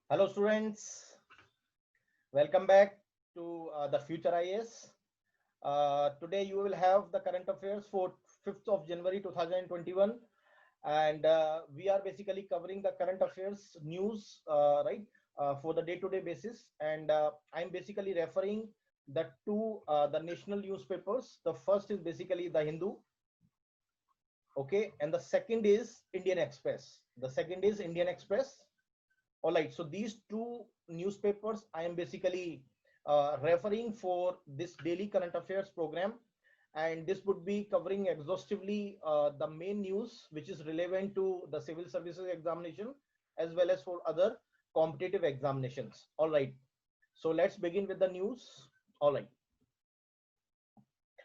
Hello students, welcome back to the Future IAS. Today you will have the current affairs for 5th of January 2021, and we are basically covering the current affairs news, right, for the day-to-day basis. And I'm basically referring the national newspapers. The first is basically the Hindu, okay, and the second is Indian Express. The second is Indian Express. All right, so these two newspapers I am basically referring for this daily current affairs program, and this would be covering exhaustively the main news which is relevant to the civil services examination as well as for other competitive examinations. All right, so let's begin with the news. All right,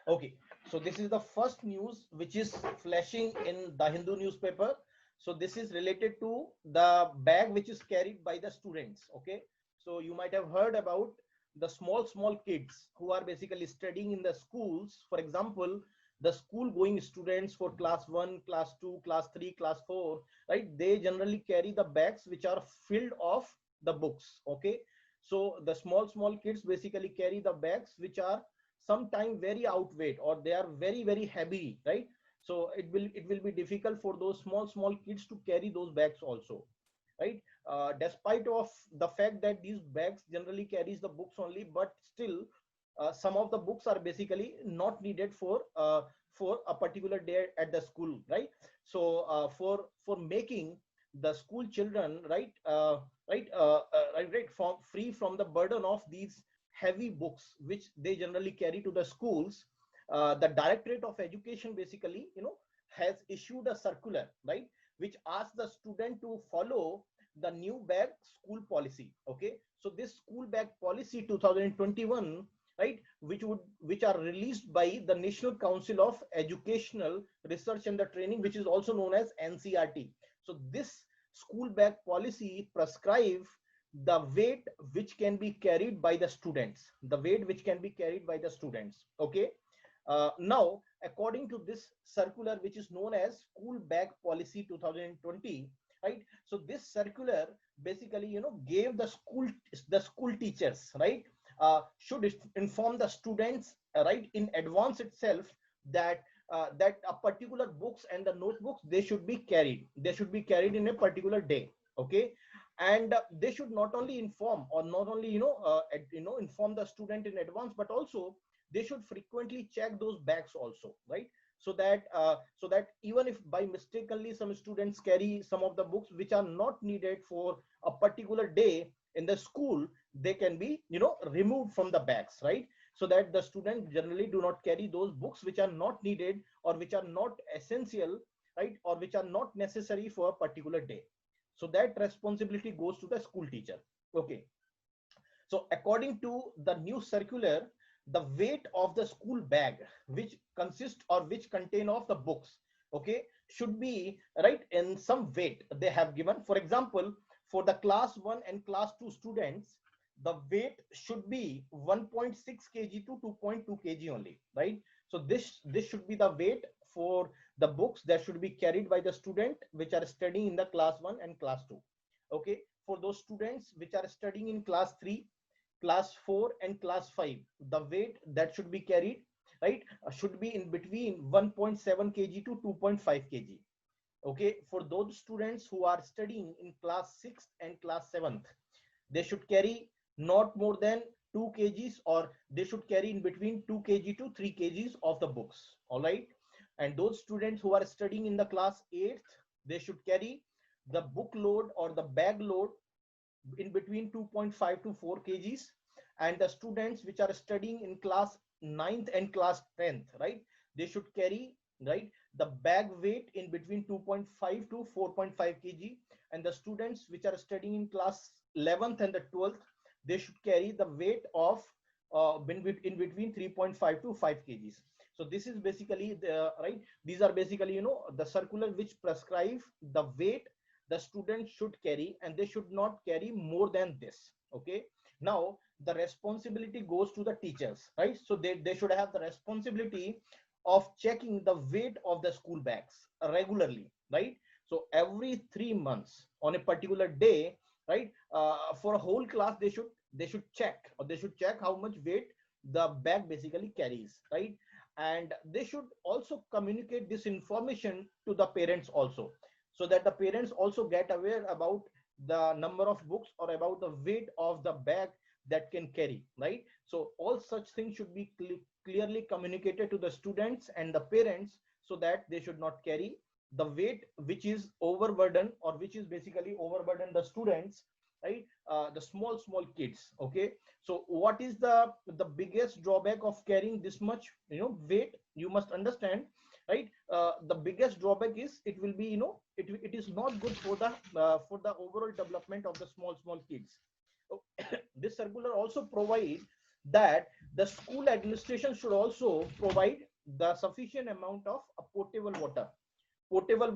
okay, so this is the first news which is flashing in the Hindu newspaper. So this is related to the bag which is carried by the students. Okay, so you might have heard about the small kids who are basically studying in the schools. For example, the school going students for class 1, class 2, class 3, class 4, right? They generally carry the bags which are filled of the books. Okay, so the small kids basically carry the bags which are sometimes very outweight, or they are very heavy, right? So it will be difficult for those small kids to carry those bags also, right? Despite of the fact that these bags generally carries the books only, but still some of the books are basically not needed for a particular day at the school, right? So for making the school children, right, from free from the burden of these heavy books which they generally carry to the schools, the Directorate of Education basically, has issued a circular, right, which asks the student to follow the new bag school policy. Okay, so this school bag policy 2021, right, which are released by the National Council of Educational Research and the Training, which is also known as NCRT. So this school bag policy prescribe the weight which can be carried by the students, the weight which can be carried by the students. Okay, now according to this circular which is known as school bag policy 2020, right, so this circular basically, gave the school teachers, right, should inform the students, right, in advance itself, that that a particular books and the notebooks, they should be carried in a particular day. Okay, and they should not only inform, or not only, inform the student in advance, but also they should frequently check those bags also, right? So that even if by mistakenly some students carry some of the books which are not needed for a particular day in the school, they can be, removed from the bags, right? So that the students generally do not carry those books which are not needed, or which are not essential, right, or which are not necessary for a particular day. So that responsibility goes to the school teacher. Okay, so according to the new circular, the weight of the school bag, which consists or which contain of the books, okay, should be, right, in some weight they have given. For example, for the class 1 and class 2 students, the weight should be 1.6 kg to 2.2 kg only, right? So this should be the weight for the books that should be carried by the student which are studying in the class 1 and class 2. Okay, for those students which are studying in class 3, class 4 and class 5, the weight that should be carried, right, should be in between 1.7 kg to 2.5 kg. Okay, for those students who are studying in class 6th and class 7th, they should carry not more than 2 kgs, or they should carry in between 2 kg to 3 kgs of the books. All right, and those students who are studying in the class 8th, they should carry the book load or the bag load in between 2.5 to 4 kgs. And the students which are studying in class 9th and class 10th, right, they should carry, right, the bag weight in between 2.5 to 4.5 kg. And the students which are studying in class 11th and the 12th, they should carry the weight of in between 3.5 to 5 kgs. So this is basically the, right, these are basically, the circular which prescribe the weight the students should carry, and they should not carry more than this. Okay, now the responsibility goes to the teachers, right? So they should have the responsibility of checking the weight of the school bags regularly, right? So every 3 months on a particular day, right? For a whole class, they should check, or they should check how much weight the bag basically carries, right? And they should also communicate this information to the parents also, so that the parents also get aware about the number of books or about the weight of the bag that can carry, right? So all such things should be clearly communicated to the students and the parents, so that they should not carry the weight which is overburden, or which is basically overburden the students, right? The small kids. Okay, so what is the biggest drawback of carrying this much, weight? You must understand, right? The biggest drawback is, it will be, it is not good for the overall development of the small kids. So, this circular also provide that the school administration should also provide the sufficient amount of potable water. Potable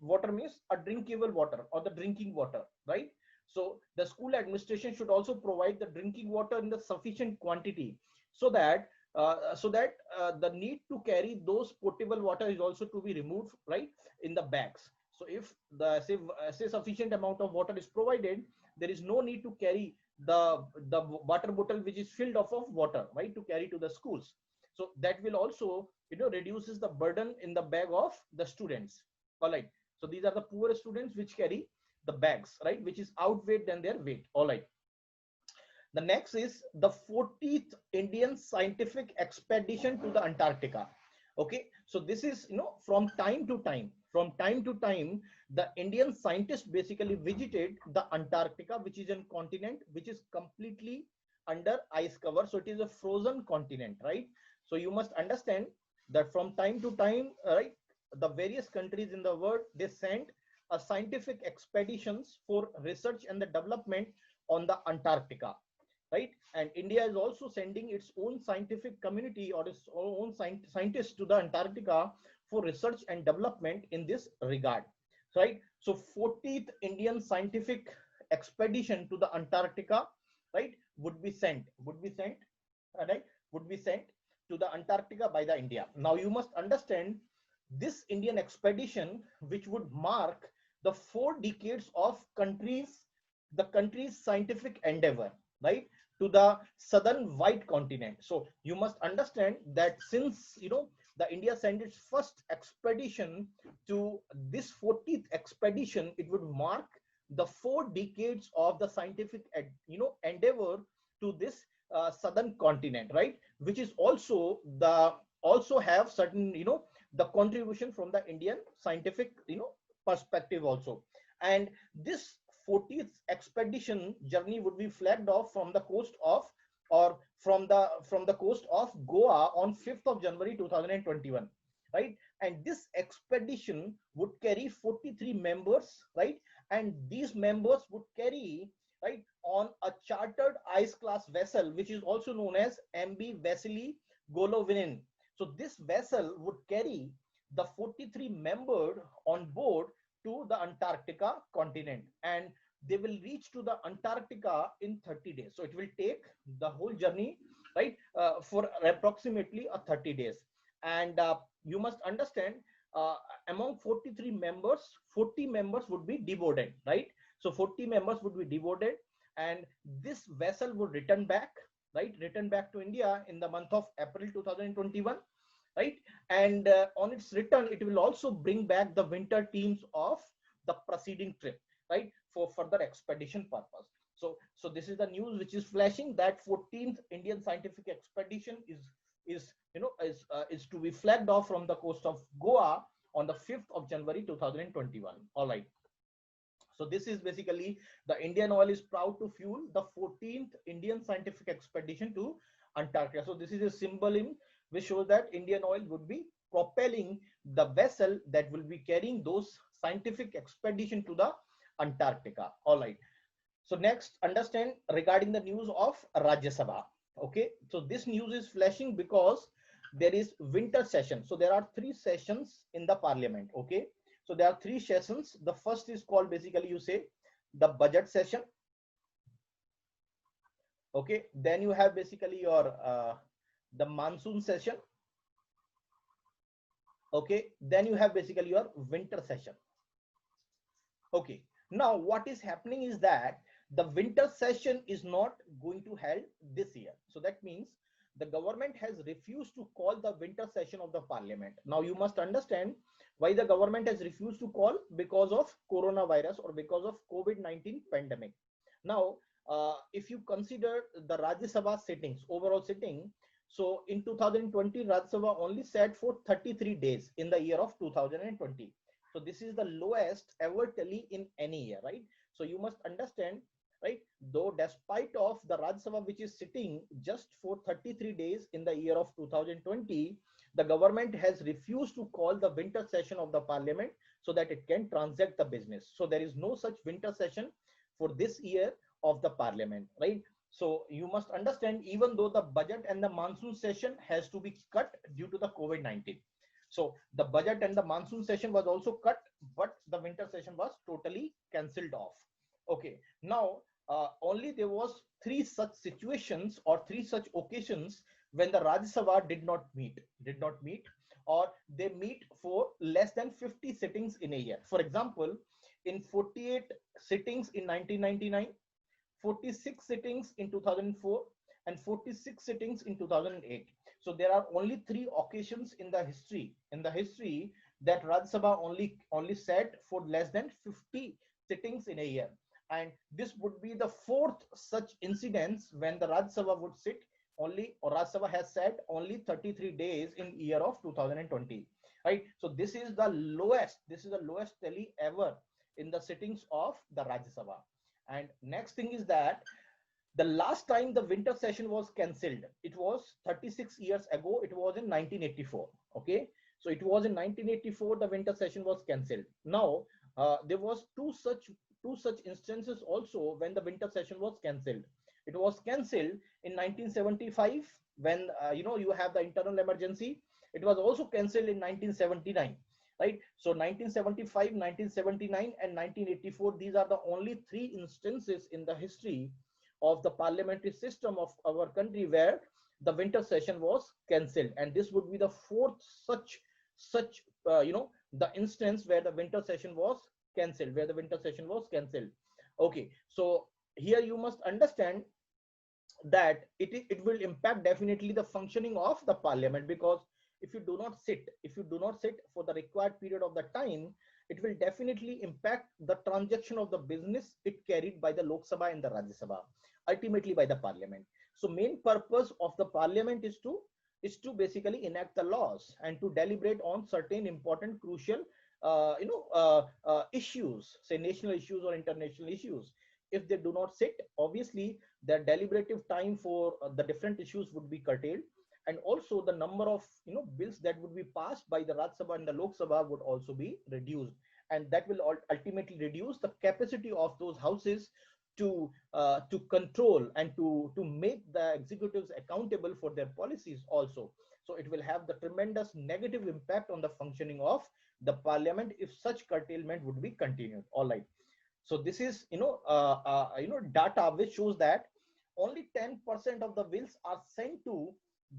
water means a drinkable water, or the drinking water, right? So the school administration should also provide the drinking water in the sufficient quantity, so that the need to carry those potable water is also to be removed, right, in the bags. So if the say sufficient amount of water is provided, there is no need to carry the water bottle which is filled up of water, right, to carry to the schools. So that will also, reduces the burden in the bag of the students. All right, so these are the poor students which carry the bags, right, which is outweighed than their weight. All right, the next is the 40th Indian scientific expedition to the Antarctica. Okay, so this is, from time to time, the Indian scientists basically visited the Antarctica, which is a continent which is completely under ice cover. So it is a frozen continent, right? So you must understand that from time to time, right, the various countries in the world, they sent a scientific expeditions for research and the development on the Antarctica, right? And India is also sending its own scientific community, or its own scientists to the Antarctica for research and development in this regard, right? So 40th Indian scientific expedition to the Antarctica, right, right, would be sent to the Antarctica by the India. Now you must understand, this Indian expedition, which would mark the 4 decades of the country's scientific endeavor, right, to the southern white continent. So you must understand that since, the India sent its first expedition, to this 40th expedition, it would mark the 4 decades of the scientific, endeavor to this southern continent, right, which is also have certain, the contribution from the Indian scientific, perspective also. And this 40th expedition journey would be flagged off from the coast of, or from the coast of Goa on 5th of January 2021, right? And this expedition would carry 43 members, right? And these members would carry, right, on a chartered ice class vessel, which is also known as MB Vasily Golovinin. So this vessel would carry the 43 members on board to the Antarctica continent, and they will reach to the Antarctica in 30 days. So it will take the whole journey, right, for approximately 30 days. And you must understand, among 43 members, 40 members would be deboarded, right? So 40 members would be deboarded, and this vessel would return back, right, to India in the month of April 2021, right? And on its return, it will also bring back the winter teams of the preceding trip, right, for further expedition purpose. So this is the news which is flashing, that 14th Indian scientific expedition is to be flagged off from the coast of Goa on the 5th of January 2021. All right. So this is basically, the Indian Oil is proud to fuel the 14th Indian scientific expedition to Antarctica. So this is a symbol which shows that Indian Oil would be propelling the vessel that will be carrying those scientific expedition to the Antarctica. All right. So next, understand regarding the news of Rajya Sabha. Okay. So this news is flashing because there is winter session. So there are 3 sessions in the parliament. Okay. So there are 3 sessions. The first is called, basically, you say, the budget session. Okay. Then you have basically your the monsoon session. Okay. Then you have basically your winter session. Okay. Now what is happening is that the winter session is not going to held this year. So that means the government has refused to call the winter session of the parliament. Now you must understand why the government has refused to call, because of coronavirus or because of COVID-19 pandemic. Now, if you consider the Rajya Sabha sittings, overall sitting, so in 2020, Rajya Sabha only sat for 33 days in the year of 2020. So this is the lowest ever tally in any year, right? So you must understand, right? Though despite of the Rajya Sabha which is sitting just for 33 days in the year of 2020, the government has refused to call the winter session of the parliament so that it can transact the business. So there is no such winter session for this year of the parliament, right? So you must understand, even though the budget and the monsoon session has to be cut due to the COVID-19. So the budget and the monsoon session was also cut, but the winter session was totally cancelled off. Okay, now only there was three such situations or three such occasions when the Rajya Sabha did not meet, or they meet for less than 50 sittings in a year. For example, in 48 sittings in 1999, 46 sittings in 2004, and 46 sittings in 2008. So there are only three occasions in the history that Rajya Sabha only sat for less than 50 sittings in a year. And this would be the fourth such incidents when the Rajya Sabha would sit only, or Rajya Sabha has sat only 33 days in year of 2020, right? So this is the lowest tally ever in the sittings of the Rajya Sabha. And next thing is that the last time the winter session was cancelled, it was 36 years ago. It was in 1984. Okay, so it was in 1984 the winter session was cancelled. Now there was two such instances also when the winter session was cancelled. It was cancelled in 1975 when you have the internal emergency. It was also cancelled in 1979. Right, so 1975, 1979, and 1984, these are the only three instances in the history of the parliamentary system of our country where the winter session was cancelled. And this would be the fourth such the instance where the winter session was cancelled. Okay, so here you must understand that it will impact definitely the functioning of the parliament, because if you do not sit for the required period of the time, it will definitely impact the transaction of the business it carried by the Lok Sabha and the Rajya Sabha, ultimately by the parliament. So main purpose of the parliament is to basically enact the laws and to deliberate on certain important crucial issues, say national issues or international issues. If they do not sit, obviously their deliberative time for the different issues would be curtailed, and also the number of bills that would be passed by the Rajya Sabha and the Lok Sabha would also be reduced, and that will ultimately reduce the capacity of those houses to control and to make the executives accountable for their policies also. So it will have the tremendous negative impact on the functioning of the parliament if such curtailment would be continued. All right, so this is data which shows that only 10% of the bills are sent to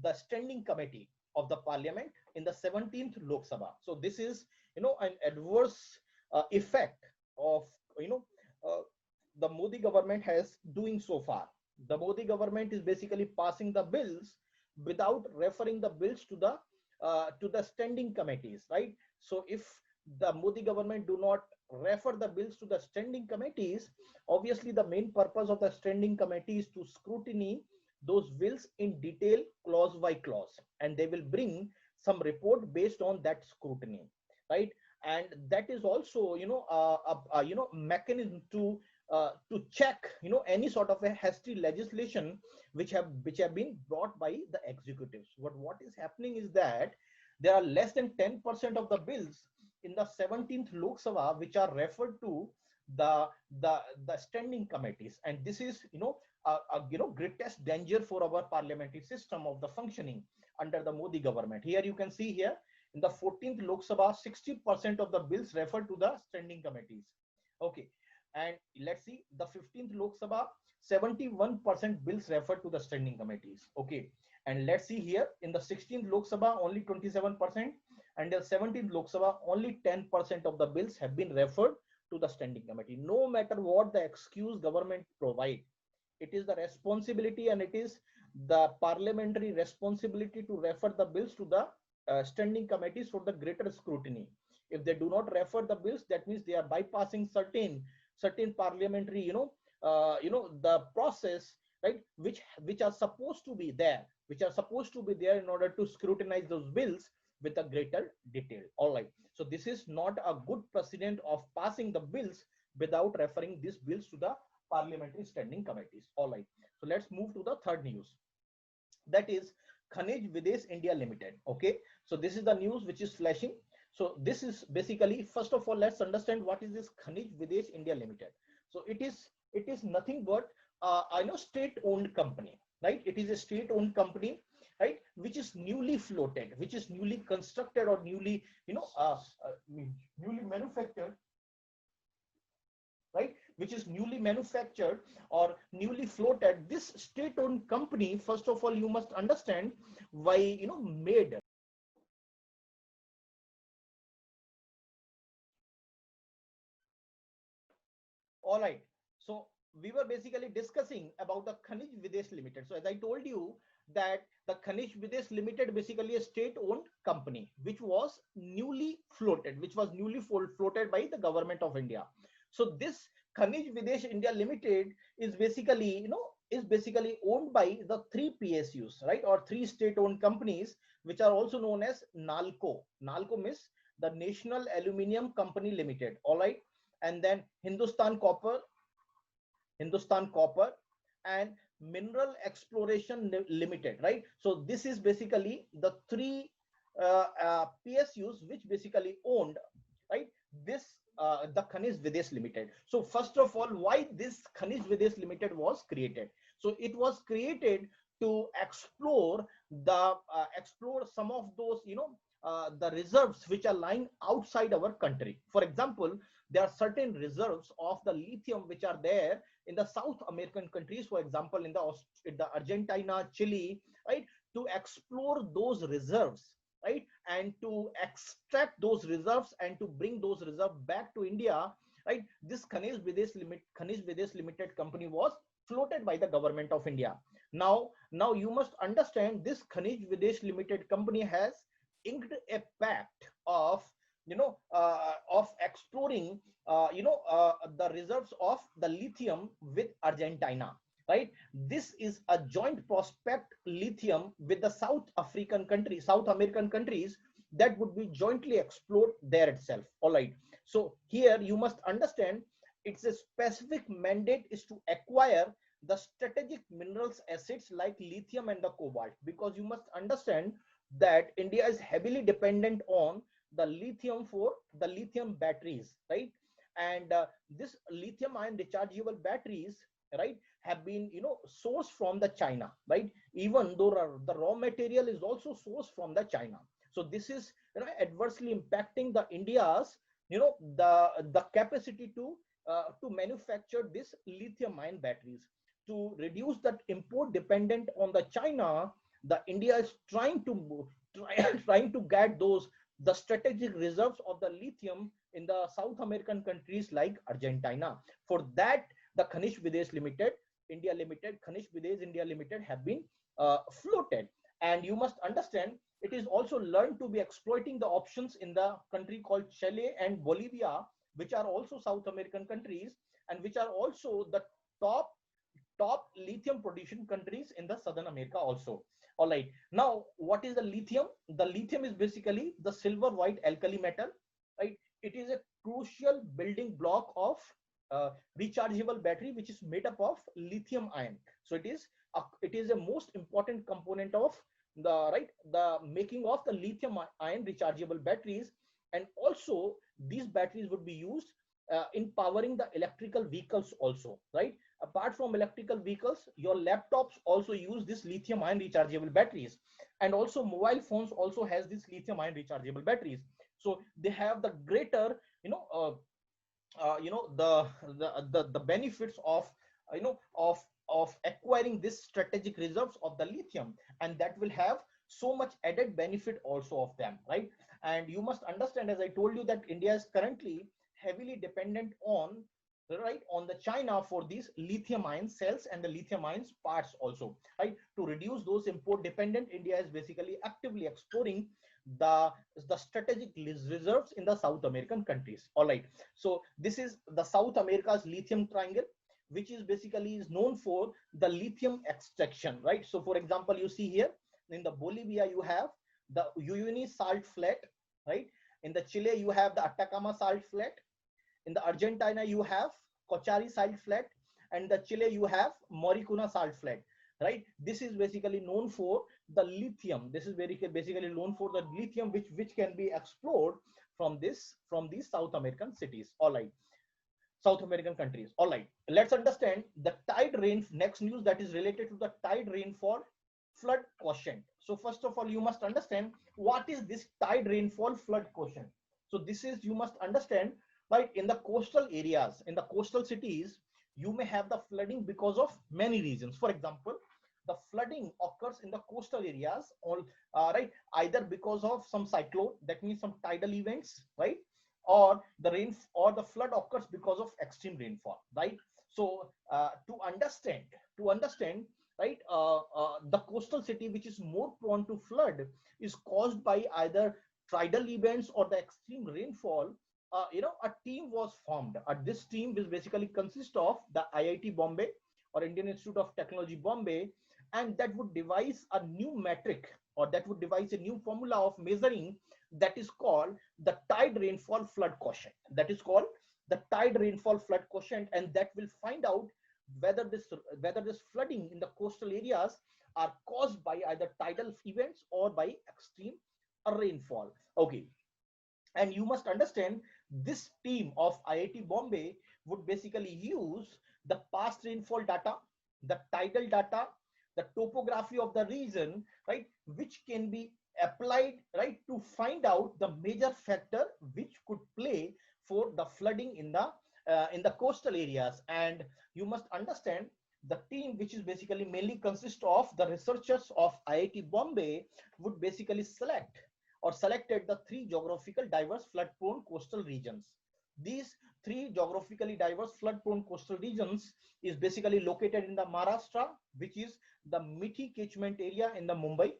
the standing committee of the parliament in the 17th Lok Sabha. So this is an adverse effect of the Modi government has doing so far. The Modi government is basically passing the bills without referring the bills to the standing committees, right? So if the Modi government do not refer the bills to the standing committees, obviously the main purpose of the standing committee is to scrutiny those bills in detail, clause by clause, and they will bring some report based on that scrutiny, right? And that is also a mechanism to check any sort of a hasty legislation which have been brought by the executives. What is happening is that there are less than 10% of the bills in the 17th Lok Sabha which are referred to the standing committees, and this is greatest danger for our parliamentary system of the functioning under the Modi government. Here you can see here in the 14th Lok Sabha, 60% of the bills refer to the standing committees. Okay, and let's see the 15th Lok Sabha, 71% bills refer to the standing committees. Okay, and let's see here in the 16th Lok Sabha only 27%, and the 17th Lok Sabha only 10% of the bills have been referred to the standing committee. No matter what the excuse government provide, it is the responsibility and it is the parliamentary responsibility to refer the bills to the standing committees for the greater scrutiny. If they do not refer the bills, that means they are bypassing certain parliamentary, the process, right, which are supposed to be there, in order to scrutinize those bills with a greater detail. All right. So this is not a good precedent of passing the bills without referring these bills to the parliamentary standing committees. All right. So let's move to the third news. That is Khanij Videsh India Limited. Okay. So this is the news which is flashing. So this is basically, first of all, let's understand what is this Khanij Videsh India Limited. So it is nothing but state-owned company, right? It is a state-owned company, right, which is newly floated, which is newly constructed or newly newly manufactured, right, which is newly manufactured or newly floated. This state-owned company, first of all, you must understand why made. All right. So we were basically discussing about the Khanij Videsh Limited. So as I told you that the Khanij Videsh Limited basically a state-owned company which was newly floated, floated by the government of India. So this Khanij Videsh India Limited is basically owned by the three PSUs, right, or three state-owned companies which are also known as NALCO. NALCO means the National Aluminium Company Limited. All right. And then Hindustan Copper, and Mineral Exploration Limited, right? So this is basically the three PSUs which basically owned, right, this the Khanij Videsh Limited. So first of all, why this Khanij Videsh Limited was created? So it was created to explore some of those the reserves which are lying outside our country. For example, there are certain reserves of the lithium which are there in the South American countries, for example, in the Argentina, Chile, right, to explore those reserves, right, and to extract those reserves and to bring those reserves back to India, right. This Khanij Videsh Limited company was floated by the government of India. Now you must understand this Khanij Videsh Limited company has inked a pact of exploring the reserves of the lithium with Argentina, right. This is a joint prospect lithium with the South American countries that would be jointly explored there itself. All right. So here you must understand it's a specific mandate is to acquire the strategic minerals assets like lithium and the cobalt, because you must understand that India is heavily dependent on the lithium for the lithium batteries, right? And this lithium ion rechargeable batteries, right, have been sourced from the China, right? Even though the raw material is also sourced from the China. So this is adversely impacting the India's the capacity to manufacture this lithium ion batteries. To reduce that import dependent on the China, the India is trying to get the strategic reserves of the lithium in the South American countries like Argentina. For that, the Khanij Videsh India Limited have been floated. And you must understand, it is also learned to be exploiting the options in the country called Chile and Bolivia, which are also South American countries and which are also the top lithium producing countries in the Southern America also. All right. Now, what is the lithium? The lithium is basically the silver white alkali metal, right? It is a crucial building block of rechargeable battery, which is made up of lithium ion. So it is a most important component of the making of the lithium ion rechargeable batteries. And also these batteries would be used in powering the electrical vehicles also, right? Apart from electrical vehicles, your laptops also use this lithium ion rechargeable batteries, and also mobile phones also has this lithium ion rechargeable batteries. So they have the greater the benefits of of acquiring this strategic reserves of the lithium, and that will have so much added benefit also of them, right? And you must understand, as I told you, that India is currently heavily dependent on, right, on the China for these lithium ion cells and the lithium ion parts also, right? To reduce those import dependent, India is basically actively exploring the the strategic reserves in the South American countries. All right, so this is the South America's lithium triangle, which is basically is known for the lithium extraction, right? So for example, you see here in the Bolivia you have the Uyuni salt flat, right? In the Chile you have the Atacama salt flat. In the Argentina you have Cochari salt flat, and the Chile you have Maricuna salt flat, right? This is basically known for the lithium. This is very basically known for the lithium which can be explored from these South American cities. All right, South American countries. All right, let's understand the tide rain. Next news that is related to the tide rainfall flood quotient. So first of all, you must understand what is this tide rainfall flood quotient. So this is, you must understand, right? In the coastal areas, in the coastal cities, you may have the flooding because of many reasons. For example, the flooding occurs in the coastal areas, all right, either because of some cyclone, that means some tidal events, right? Or the rain or the flood occurs because of extreme rainfall, right? So to understand, right, the coastal city which is more prone to flood is caused by either tidal events or the extreme rainfall. A team was formed. This team will basically consist of the IIT Bombay or Indian Institute of Technology Bombay, and that would devise a new metric, or that would devise a new formula of measuring, that is called the tide rainfall flood quotient. That is called the tide rainfall flood quotient, and that will find out whether this flooding in the coastal areas are caused by either tidal events or by extreme rainfall. Okay, and you must understand this team of IIT Bombay would basically use the past rainfall data, the tidal data, the topography of the region, right, which can be applied, right, to find out the major factor which could play for the flooding in the coastal areas. And you must understand the team, which is basically mainly consists of the researchers of IIT Bombay, would basically selected the three geographically diverse flood prone coastal regions. These three geographically diverse flood prone coastal regions is basically located in the Maharashtra, which is the Mithi catchment area in the Mumbai.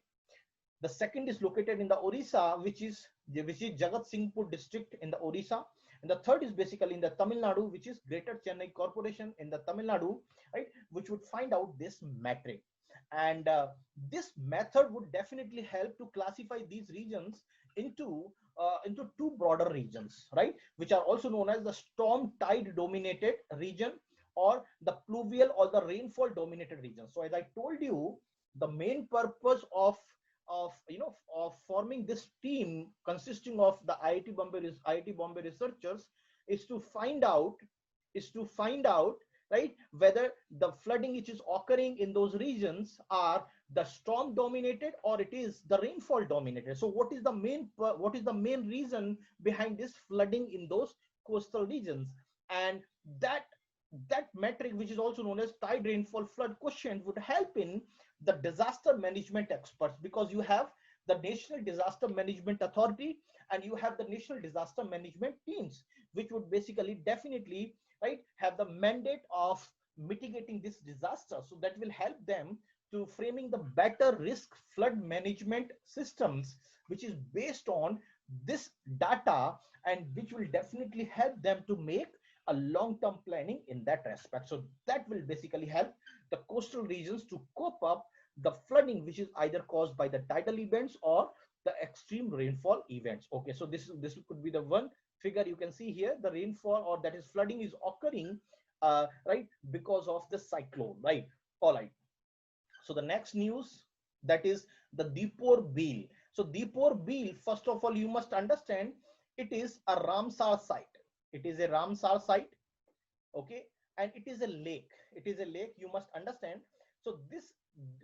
The second is located in the Orissa, which is Jagat Singhpur district in the Orissa. And the third is basically in the Tamil Nadu, which is Greater Chennai Corporation in the Tamil Nadu, right? Which would find out this metric. And this method would definitely help to classify these regions into two broader regions, right? Which are also known as the storm tide dominated region, or the pluvial or the rainfall dominated region. So as I told you, the main purpose of forming this team consisting of the IIT Bombay researchers is to find out right, whether the flooding which is occurring in those regions are the storm dominated or it is the rainfall dominated. So what is the main reason behind this flooding in those coastal regions? And that metric, which is also known as tide rainfall flood quotient, would help in the disaster management experts, because you have the National Disaster Management Authority and you have the National Disaster Management teams, which would basically definitely, right, have the mandate of mitigating this disaster. So that will help them to framing the better risk flood management systems, which is based on this data, and which will definitely help them to make a long-term planning in that respect. So that will basically help the coastal regions to cope up the flooding, which is either caused by the tidal events or the extreme rainfall events. Okay, so this could be the one figure you can see here. The rainfall, or that is flooding, is occurring right, because of the cyclone, right? All right, so the next news, that is the Deepore Beel. So Deepore Beel, first of all, you must understand, it is a Ramsar site. It is a Ramsar site, okay, and it is a lake. It is a lake, you must understand. So this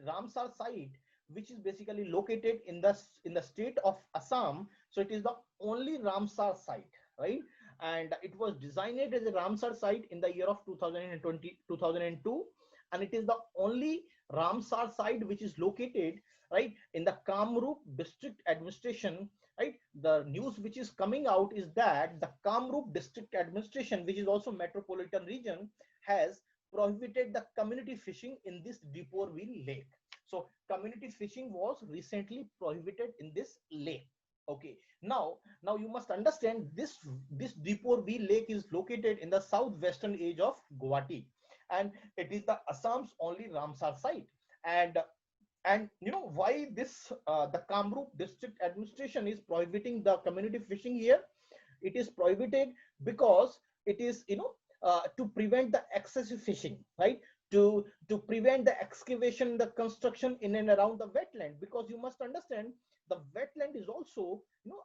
Ramsar site, which is basically located in the state of Assam, so it is the only Ramsar site, right? And it was designed as a Ramsar site in the year of 2002, and it is the only Ramsar site which is located, right, in the Kamrup district administration, right. The news which is coming out is that the Kamrup district administration, which is also metropolitan region, has prohibited the community fishing in this Deeporville lake. So community fishing was recently prohibited in this lake. Okay, now you must understand this Deeporville lake is located in the southwestern edge of Guwahati, and it is the Assam's only Ramsar site. And you know why this the Kamrup district administration is prohibiting the community fishing here? It is prohibited because it is, to prevent the excessive fishing, right? To prevent the excavation, the construction in and around the wetland, because you must understand the wetland is also,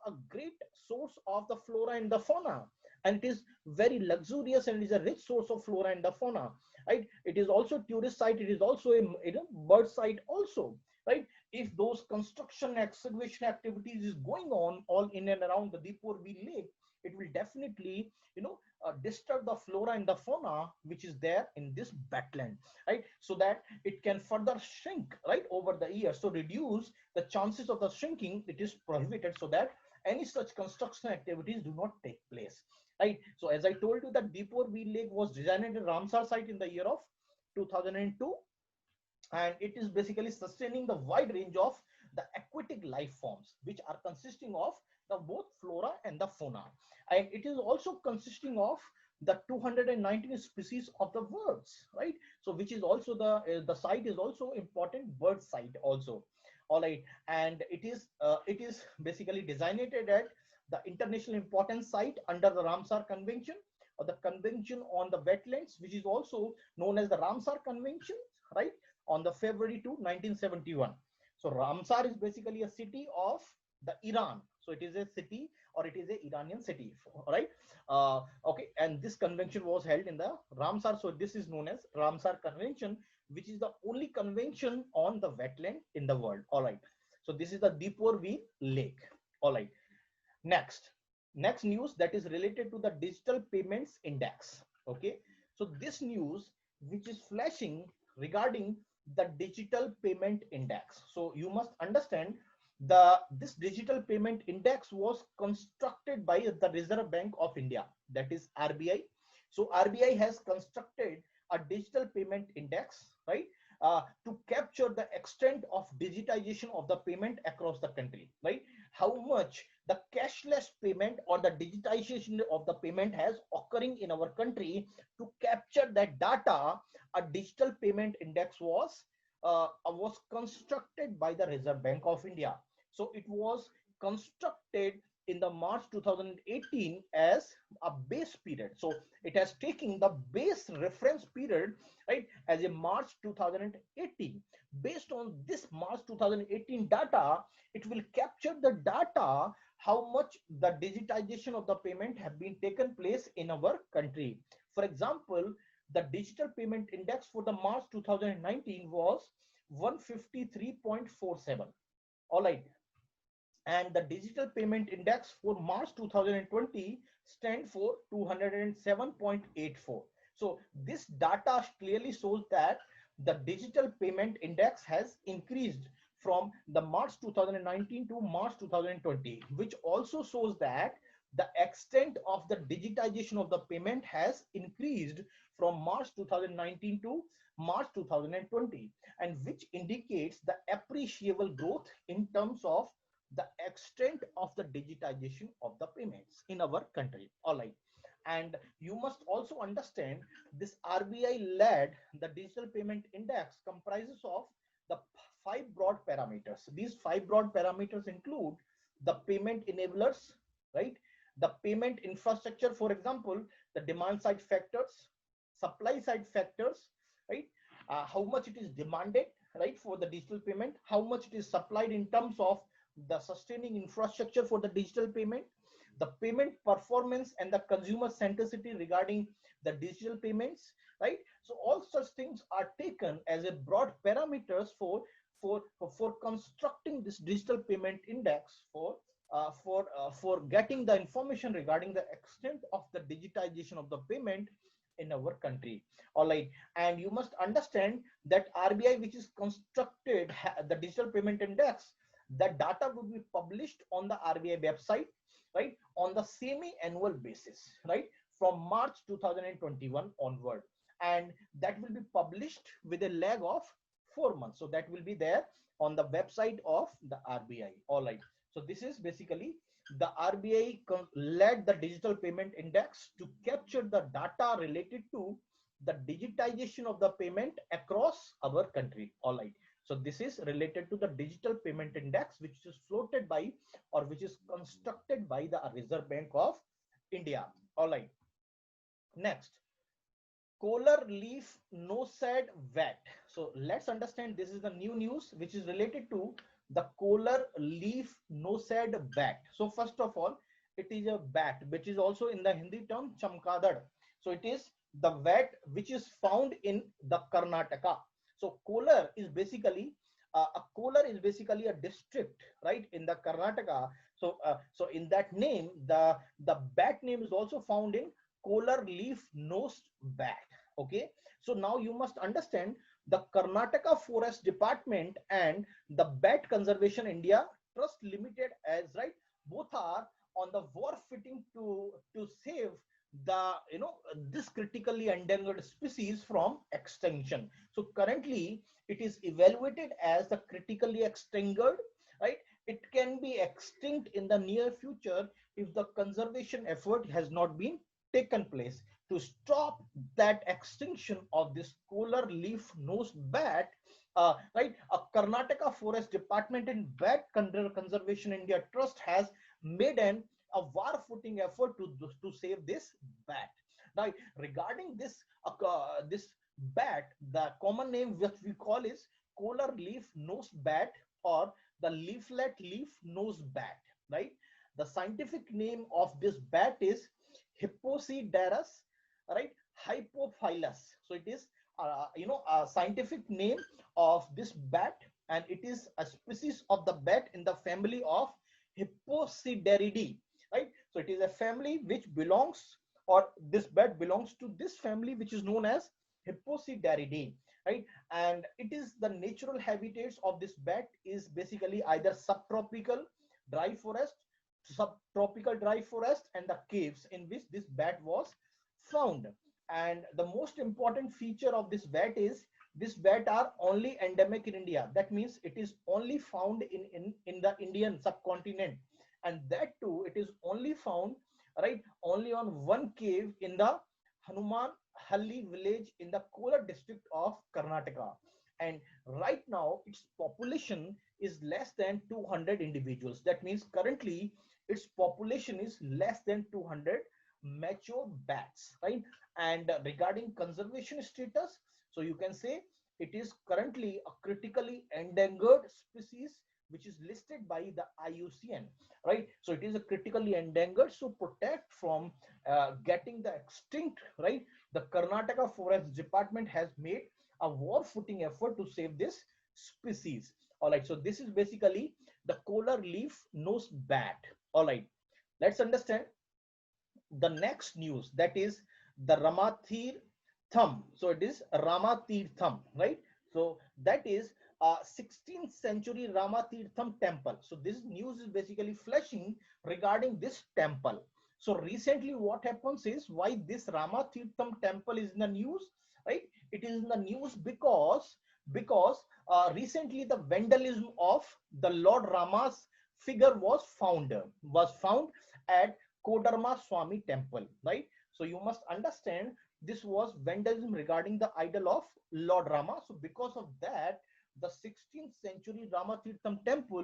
a great source of the flora and the fauna, and it is very luxurious, and it is a rich source of flora and the fauna, right? It is also tourist site, it is also a, bird site also, right? If those construction excavation activities is going on all in and around the Deeporville lake, it will definitely, disturb the flora and the fauna which is there in this wetland, right? So that it can further shrink, right, over the years. So reduce the chances of the shrinking, it is prohibited, so that any such construction activities do not take place, right? So as I told you, that Deeporville lake was designed in Ramsar site in the year of 2002, and it is basically sustaining the wide range of the aquatic life forms, which are consisting of the both flora and the fauna, and it is also consisting of the 219 species of the birds, right? So which is also the site is also important bird site also. All right, and it is basically designated at the international importance site under the Ramsar Convention, or the Convention on the Wetlands, which is also known as the Ramsar Convention, right, on the February 1971. So Ramsar is basically a city of the Iran. So it is a city, or it is a Iranian city, right? Okay, and this convention was held in the Ramsar. So this is known as Ramsar Convention, which is the only convention on the wetland in the world. All right. So this is the Deeporville Lake. All right. Next news that is related to the digital payments index. Okay. So this news which is flashing regarding the digital payment index. So you must understand this digital payment index was constructed by the Reserve Bank of India, that is RBI. So RBI has constructed a digital payment index, right, to capture the extent of digitization of the payment across the country, right? How much the cashless payment or the digitization of the payment has occurring in our country. To capture that data, a digital payment index was constructed by the Reserve Bank of India. So it was constructed in the March 2018 as a base period. So it has taken the base reference period, right, as a March 2018. Based on this March 2018 data, it will capture the data how much the digitization of the payment have been taken place in our country. For example, the digital payment index for the March 2019 was 153.47. All right, and the digital payment index for March 2020 stand for 207.84. So this data clearly shows that the digital payment index has increased from the March 2019 to March 2020, which also shows that the extent of the digitization of the payment has increased from March 2019 to March 2020, and which indicates the appreciable growth in terms of the extent of the digitization of the payments in our country. All right, and you must also understand this RBI led the digital payment index comprises of the 5 broad parameters. These 5 broad parameters include the payment enablers, right, the payment infrastructure, for example, the demand side factors, supply side factors, right, how much it is demanded, right, for the digital payment, how much it is supplied in terms of the sustaining infrastructure for the digital payment, the payment performance and the consumer centricity regarding the digital payments, right? So all such things are taken as a broad parameters for constructing this digital payment index for getting the information regarding the extent of the digitization of the payment in our country. All right. And you must understand that RBI, which is constructed the digital payment index, the data will be published on the RBI website, right, on the semi-annual basis, right, from March 2021 onward. And that will be published with a lag of 4 months. So that will be there on the website of the RBI. All right. So this is basically the RBI led the digital payment index to capture the data related to the digitization of the payment across our country. All right. So this is related to the digital payment index, which is floated by or which is constructed by the Reserve Bank of India. All right. Next, Kolar leaf no sad VAT. So let's understand, this is the new news which is related to the Kolar leaf no sad VAT. So first of all, it is a bat which is also in the Hindi term chamkadad. So it is the VAT which is found in the Karnataka. So Kolar is basically a Kolar is basically a district, right, in the Karnataka. So so in that name, the bat name is also found in Kolar leaf nosed bat. Okay, so now you must understand the Karnataka Forest Department and the Bat Conservation India Trust Limited, as right, both are on the war footing to save the this critically endangered species from extinction. So currently it is evaluated as the critically extinguished, right. It can be extinct in the near future if the conservation effort has not been taken place to stop that extinction of this Kolar leaf nosed bat. Right, a Karnataka Forest Department and Bat Conservation India Trust has made a war footing effort to save this bat. Now, regarding this bat, the common name which we call is Kolar leaf nosed bat or the leaflet leaf nosed bat. Right, the scientific name of this bat is Hipposideros, right, hypophilus. So it is a scientific name of this bat, and it is a species of the bat in the family of Hipposideridae, right. So it is a family which belongs, or this bat belongs to this family which is known as Hipposideridae, right. And it is the natural habitats of this bat is basically either subtropical dry forest, subtropical dry forest, and the caves in which this bat was found. And the most important feature of this bat is this bat are only endemic in India. That means it is only found in the Indian subcontinent, and that too it is only found, right, only on one cave in the Hanuman Halli village in the Kolar district of Karnataka. And right now its population is less than 200 individuals. That means currently its population is less than 200 mature bats, right. And regarding conservation status, so you can say it is currently a critically endangered species which is listed by the IUCN, right. So it is a critically endangered, so protect from getting the extinct, right. The Karnataka Forest Department has made a war footing effort to save this species. All right, so this is basically the Kolar leaf nosed bat. All right, let's understand the next news, that is the Ramatir Thumb. So it is Ramatir Thumb, right. So that is 16th century Ramatirtham temple. So this news is basically flashing regarding this temple. So recently what happens is, why this Ramatirtham temple is in the news, right. It is in the news because recently the vandalism of the Lord Rama's figure was found at Kodarma Swami temple, right. So you must understand this was vandalism regarding the idol of Lord Rama. So because of that, the 16th century Ramatirtham temple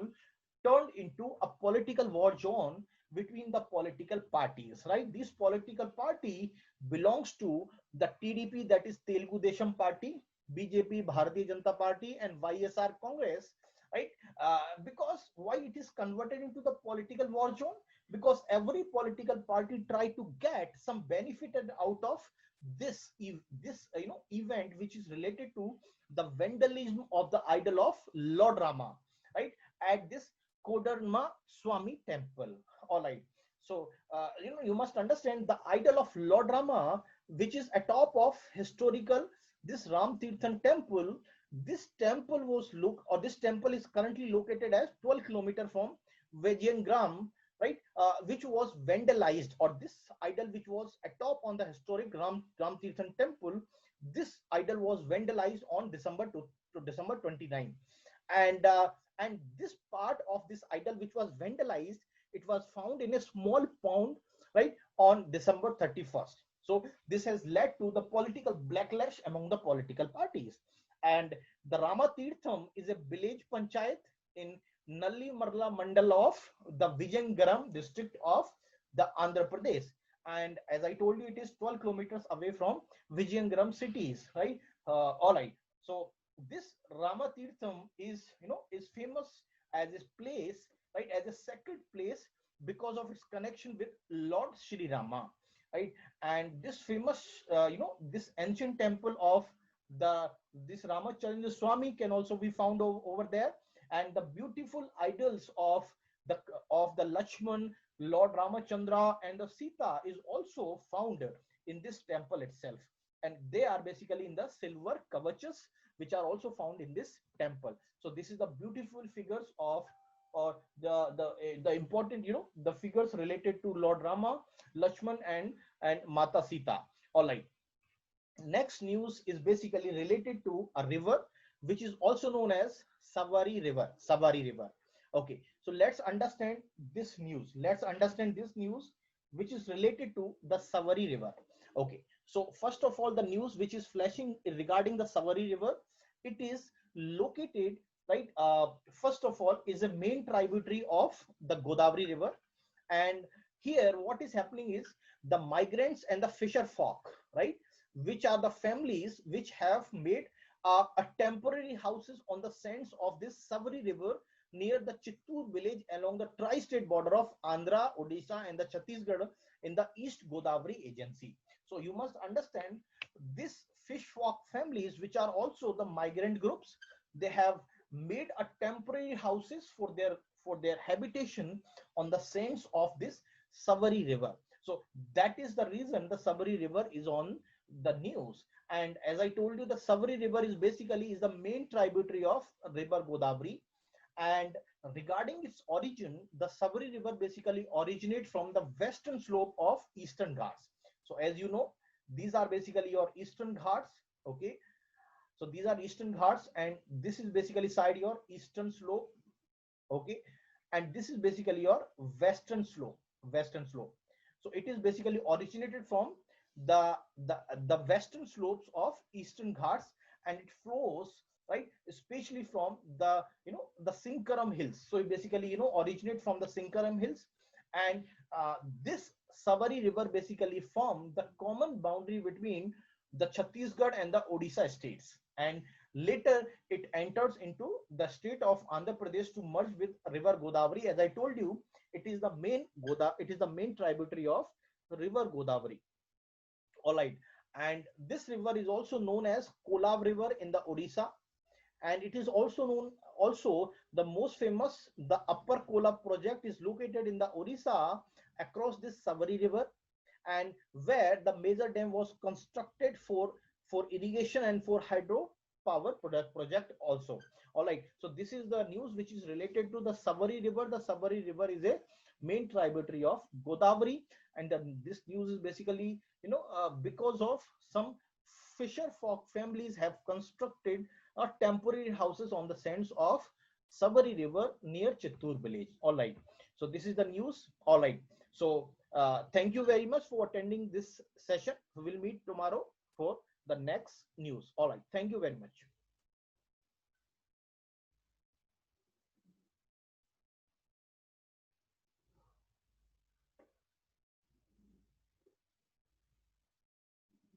turned into a political war zone between the political parties, right. This political party belongs to the TDP, that is Telugu Desam Party, BJP Bharatiya Janata Party, and YSR Congress, right. Because why it is converted into the political war zone? Because every political party tried to get some benefit out of this event which is related to the vandalism of the idol of Lord Rama, right, at this Kodarma Swami temple. All right. So you must understand the idol of Lord Rama which is atop of historical this Ram Tirthan temple. This temple was this temple is currently located as 12 kilometers from Vijayanagram, right? Which was vandalized, or this idol which was atop on the historic Ram Tirthan temple, this idol was vandalized on December to December 29, and this part of this idol which was vandalized, it was found in a small pond, right, on December 31st. So this has led to the political backlash among the political parties. And the Rama Tirtham is a village panchayat in Nalli Marla Mandal of the Vijayanagram district of the Andhra Pradesh. And as I told you, it is 12 kilometers away from Vijayanagram cities, right? All right. So this Rama Tirtham is, is famous as a place, right, as a sacred place because of its connection with Lord Shri Rama, right? And this famous, this ancient temple of the this Ramachandra Swami can also be found over there, and the beautiful idols the the Lakshman, Lord Ramachandra, and the Sita is also found in this temple itself, and they are basically in the silver kavachas which are also found in this temple. So this is the beautiful figures of, or the important, the figures related to Lord Rama, Lakshman, and Mata Sita. All right. Next news is basically related to a river which is also known as Savari River. Savari River. Okay, so let's understand this news. Let's understand this news which is related to the Savari River. Okay, so first of all, the news which is flashing regarding the Savari River, it is located, right, first of all, is a main tributary of the Godavari River. And here what is happening is the migrants and the fisher folk, right, which are the families which have made a temporary houses on the sands of this Savari River near the Chittoor village along the tri-state border of Andhra, Odisha, and the Chhattisgarh in the East Godavari Agency. So you must understand, this fish folk families, which are also the migrant groups, they have made a temporary houses for their habitation on the sands of this Savari River. So that is the reason the Savari River is on the news. And as I told you, the Savari River is basically is the main tributary of river Godavari. And regarding its origin, the Savari River basically originates from the western slope of Eastern Ghats. So as you know, these are basically your Eastern Ghats. Okay, so these are Eastern Ghats, and this is basically side your Eastern slope. Okay, and this is basically your Western slope. Western slope. So it is basically originated from the the western slopes of Eastern Ghats, and it flows, right, especially from the, the Sinkaram hills. So it basically, originate from the Sinkaram hills. And this Savari River basically form the common boundary between the Chhattisgarh and the Odisha states, and later it enters into the state of Andhra Pradesh to merge with river Godavari. As I told you, it is the main tributary of river Godavari. All right. And this river is also known as Kolab River in the Odisha, and it is also known, also the most famous, the Upper Kolab project is located in the Odisha across this Savari River, and where the major dam was constructed for irrigation and for hydro power project also. All right, so this is the news which is related to the Savari River. The Savari River is a main tributary of Godavari, and this news is basically, because of some fisher folk families have constructed temporary houses on the sands of Savari River near Chittoor village. All right, so this is the news. All right, so thank you very much for attending this session. We will meet tomorrow for the next news. All right, thank you very much.